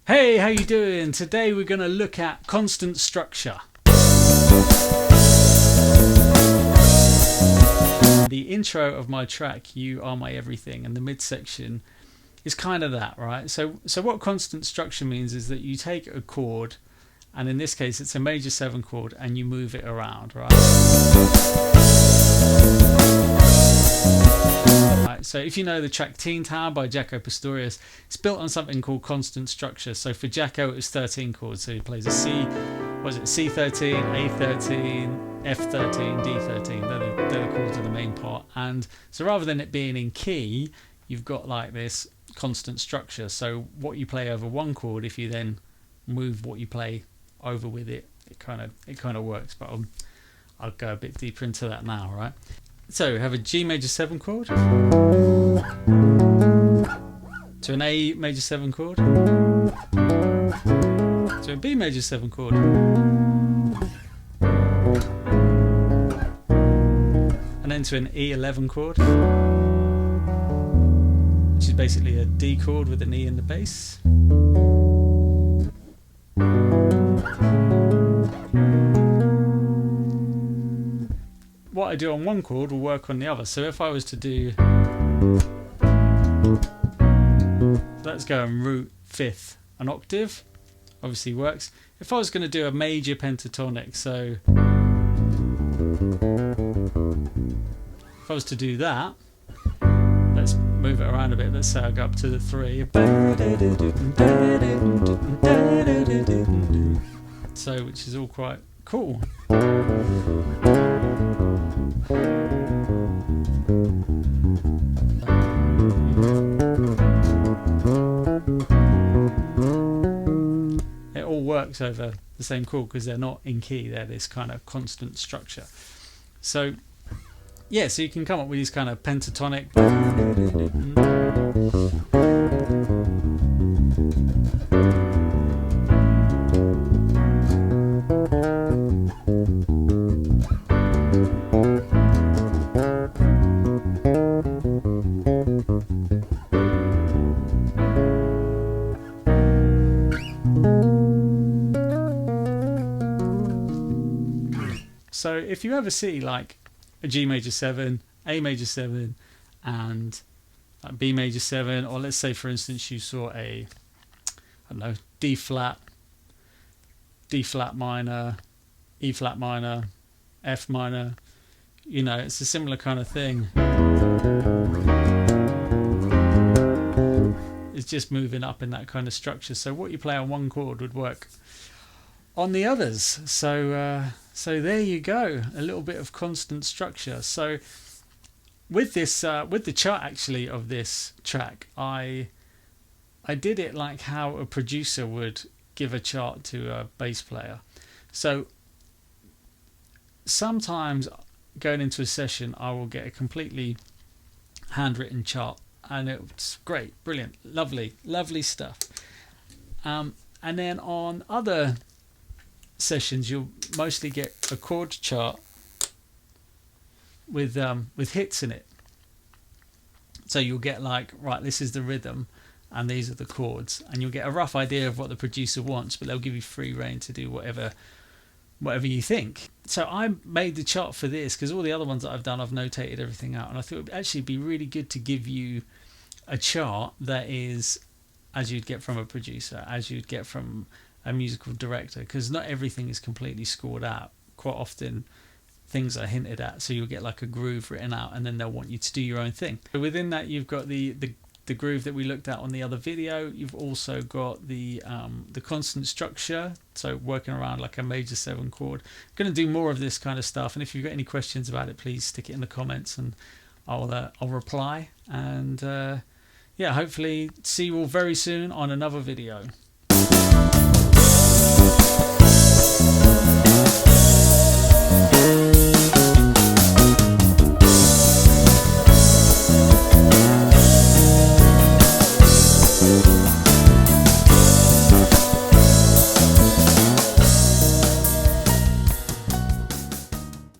Hey, how you doing? Today we're going to look at constant structure. The intro of my track, You Are My Everything, and the midsection is kind of that, right? So what constant structure means is that you take a chord, and in this case it's a major 7 chord, and you move it around, right? So if you know the track Teen Town by Jaco Pastorius, it's built on something called constant structure. So for Jaco it was 13 chords, so he plays a C, what is it, C13, A13, F13, D13, they're the chords of the main part. And so rather than it being in key, you've got like this constant structure. So what you play over one chord, if you then move what you play over with it, it kind of works. But I'll go a bit deeper into that now, right? So we have a G major 7 chord to an A major 7 chord to a B major 7 chord and then to an E11 chord, which is basically a D chord with an E in the bass. What I do on one chord will work on the other. So if I was to do, let's go and root 5th, an octave, obviously works. If I was going to do a major pentatonic, so if I was to do that, let's move it around a bit. Let's say I go up to the 3. So, which is all quite cool. It all works over the same chord because they're not in key, they're this kind of constant structure. So yeah, so you can come up with these kind of pentatonic So if you ever see like a G major 7, A major 7 and like B major 7, or let's say for instance you saw a, I don't know, D flat minor, E flat minor, F minor, you know, it's a similar kind of thing. It's just moving up in that kind of structure. So what you play on one chord would work on the others. So there you go, a little bit of constant structure. So with this, with the chart actually of this track, I did it like how a producer would give a chart to a bass player. So sometimes going into a session, I will get a completely handwritten chart, and it's great, brilliant, lovely stuff. And then on other sessions you'll mostly get a chord chart with hits in it. So you'll get like, right, this is the rhythm and these are the chords, and you'll get a rough idea of what the producer wants, but they'll give you free rein to do whatever you think. So I made the chart for this because all the other ones that I've done, I've notated everything out, and I thought it would actually be really good to give you a chart that is as you'd get from a producer, as you'd get from a musical director, because not everything is completely scored out. Quite often things are hinted at, so you'll get like a groove written out and then they'll want you to do your own thing. So within that you've got the groove that we looked at on the other video. You've also got the constant structure, so working around like a major 7 chord. I'm going to do more of this kind of stuff, and if you've got any questions about it, please stick it in the comments and I'll reply. And yeah, hopefully see you all very soon on another video.